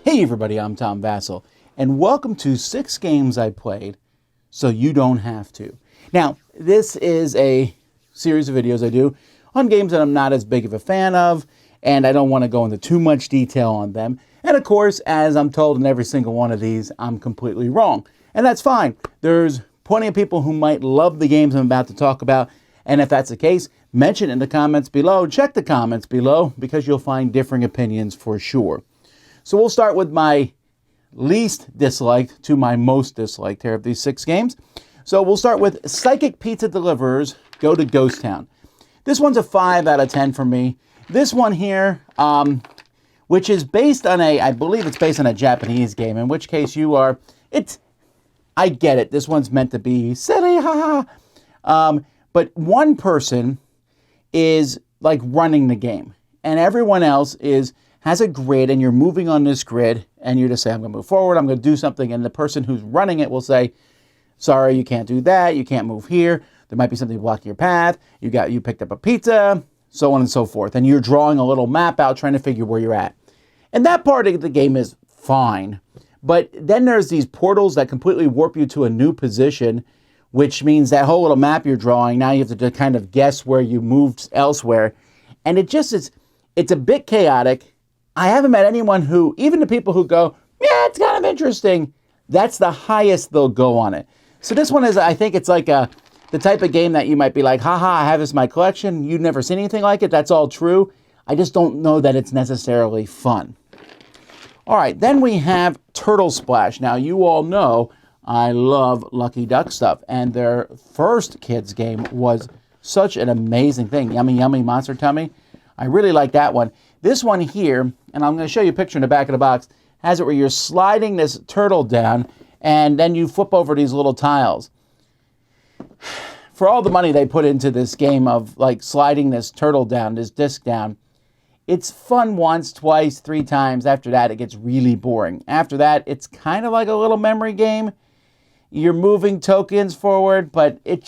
Hey everybody, I'm Tom Vasel, and welcome to 6 games I played so you don't have to. Now, this is a series of videos I do on games that I'm not as big of a fan of, and I don't want to go into too much detail on them. And of course, as I'm told in every single one of these, I'm completely wrong. And that's fine. There's plenty of people who might love the games I'm about to talk about, and if that's the case, mention it in the comments below. Check the comments below, because you'll find differing opinions for sure. So we'll start with my least disliked to my most disliked here of these 6 games. So we'll start with Psychic Pizza Deliverers Go to Ghost Town. This one's a 5 out of 10 for me. This one here, which is based on I believe it's based on a Japanese game, in which case I get it. This one's meant to be silly, haha. But one person is like running the game, and everyone else has a grid, and you're moving on this grid, and you just say, I'm going to move forward, I'm going to do something, and the person who's running it will say, sorry, you can't do that, you can't move here, there might be something blocking your path, you picked up a pizza, so on and so forth, and you're drawing a little map out trying to figure where you're at. And that part of the game is fine, but then there's these portals that completely warp you to a new position, which means that whole little map you're drawing, now you have to kind of guess where you moved elsewhere, and it's a bit chaotic. I haven't met anyone who, even the people who go, yeah, it's kind of interesting, that's the highest they'll go on it. So this one is, I think it's like the type of game that you might be like, haha, I have this in my collection, you've never seen anything like it, that's all true. I just don't know that it's necessarily fun. All right, then we have Turtle Splash. Now, you all know I love Lucky Duck stuff, and their first kids game was such an amazing thing. Yummy, yummy, Monster Tummy. I really like that one. This one here, and I'm going to show you a picture in the back of the box, has it where you're sliding this turtle down, and then you flip over these little tiles. For all the money they put into this game of like sliding this turtle down, this disc down, it's fun once, twice, 3 times. After that, it gets really boring. After that, it's kind of like a little memory game. You're moving tokens forward, but it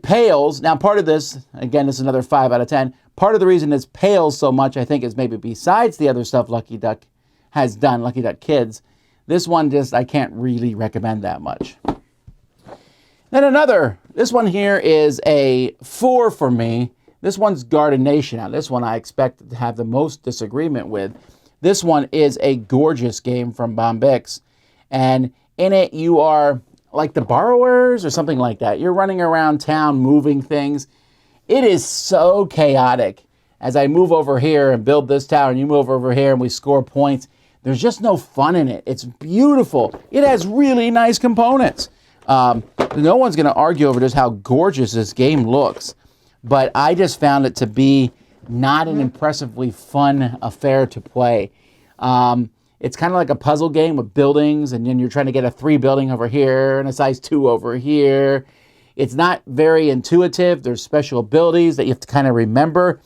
pales. Now, part of this, again, this is another 5 out of 10. Part of the reason it pales so much, I think, is maybe besides the other stuff Lucky Duck has done, Lucky Duck Kids, this one I can't really recommend that much. Then this one here is a 4 for me. This one's Garden Nation. Now, this one I expect to have the most disagreement with. This one is a gorgeous game from Bombix, and in it you are like the borrowers or something like that. You're running around town moving things. It is so chaotic. As I move over here and build this tower, and you move over here and we score points, there's just no fun in it. It's beautiful. It has really nice components. No one's going to argue over just how gorgeous this game looks, but I just found it to be not an impressively fun affair to play. It's kind of like a puzzle game with buildings, and then you're trying to get a 3 building over here and a size 2 over here. It's not very intuitive. There's special abilities that you have to kind of remember,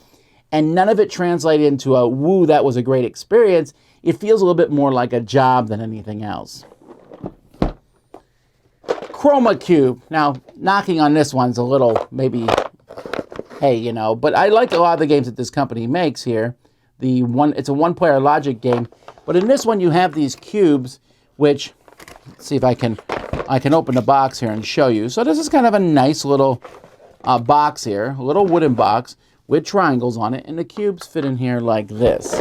and none of it translated into a, woo, that was a great experience. It feels a little bit more like a job than anything else. Croma Cube. Now, knocking on this one's a little, maybe, hey, but I like a lot of the games that this company makes here. It's a one-player logic game, but in this one you have these cubes, which, let's see if I can open the box here and show you. So this is kind of a nice little box here, a little wooden box with triangles on it, and the cubes fit in here like this.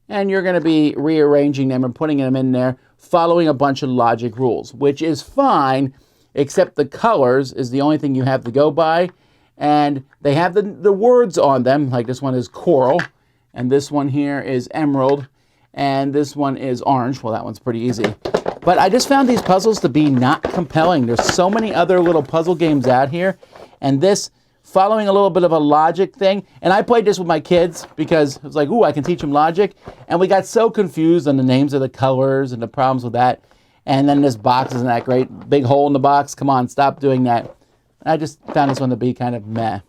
And you're going to be rearranging them and putting them in there, following a bunch of logic rules, which is fine, except the colors is the only thing you have to go by. And they have the words on them, like this one is coral, and this one here is emerald, and this one is orange. Well, that one's pretty easy. But I just found these puzzles to be not compelling. There's so many other little puzzle games out here, and this, following a little bit of a logic thing, and I played this with my kids because it was like, ooh, I can teach them logic, and we got so confused on the names of the colors and the problems with that, and then this box isn't that great. Big hole in the box, come on, stop doing that. I just found this one to be kind of meh.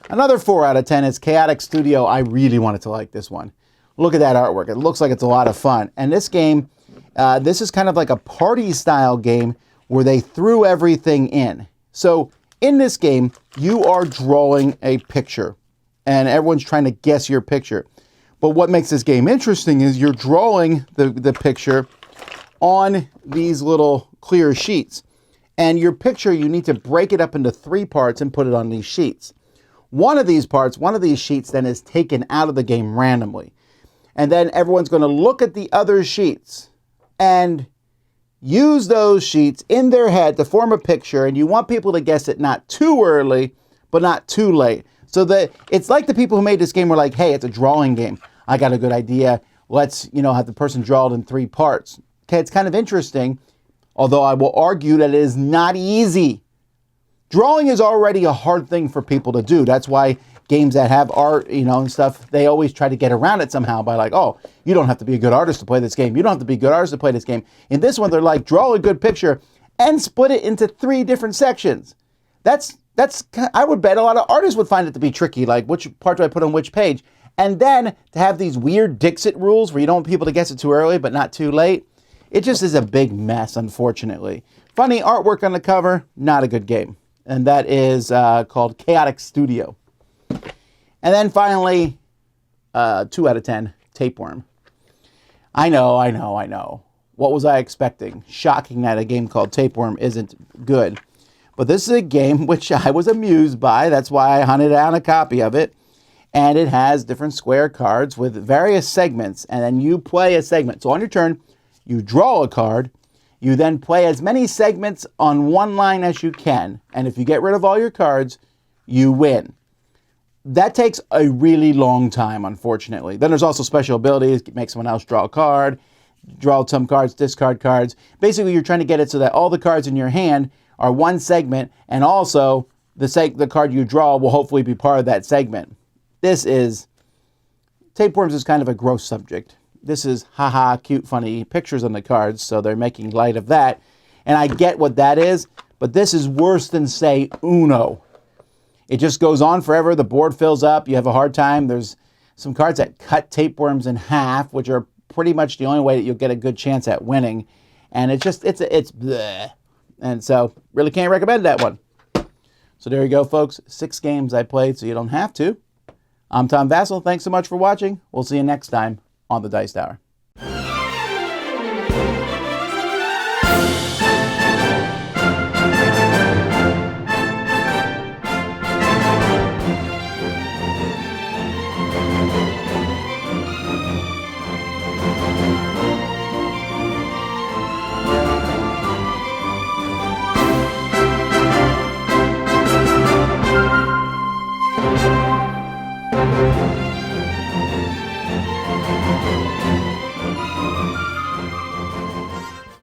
Another 4 out of 10 is Chaotic Studio. I really wanted to like this one. Look at that artwork. It looks like it's a lot of fun. And this game, this is kind of like a party-style game where they threw everything in. So in this game, you are drawing a picture, and everyone's trying to guess your picture. But what makes this game interesting is you're drawing the picture on these little clear sheets. And your picture, you need to break it up into 3 parts and put it on these sheets. One of these sheets then is taken out of the game randomly. And then everyone's going to look at the other sheets and use those sheets in their head to form a picture. And you want people to guess it not too early, but not too late. So that it's like the people who made this game were like, hey, it's a drawing game. I got a good idea. Let's, have the person draw it in 3 parts. Okay, it's kind of interesting, although I will argue that it is not easy. Drawing is already a hard thing for people to do. That's why games that have art, and stuff, they always try to get around it somehow by like, oh, you don't have to be a good artist to play this game. You don't have to be a good artist to play this game. In this one, they're like, draw a good picture and split it into 3 different sections. That's I would bet a lot of artists would find it to be tricky, like which part do I put on which page? And then to have these weird Dixit rules where you don't want people to guess it too early but not too late, it just is a big mess, unfortunately. Funny artwork on the cover, not a good game. And that is called Chaotic Studio. And then finally, 2 out of 10, Tapeworm. I know. What was I expecting? Shocking that a game called Tapeworm isn't good. But this is a game which I was amused by. That's why I hunted down a copy of it. And it has different square cards with various segments. And then you play a segment. So on your turn, you draw a card. You then play as many segments on one line as you can. And if you get rid of all your cards, you win. That takes a really long time, unfortunately. Then there's also special abilities. Make someone else draw a card. Draw some cards, discard cards. Basically, you're trying to get it so that all the cards in your hand are one segment. And also, the card you draw will hopefully be part of that segment. Tapeworms is kind of a gross subject. This is haha, cute, funny pictures on the cards, so they're making light of that. And I get what that is, but this is worse than, say, Uno. It just goes on forever. The board fills up. You have a hard time. There's some cards that cut tapeworms in half, which are pretty much the only way that you'll get a good chance at winning. And it's bleh. And so, really can't recommend that one. So there you go, folks. 6 games I played, so you don't have to. I'm Tom Vasel. Thanks so much for watching. We'll see you next time on the Dice Tower.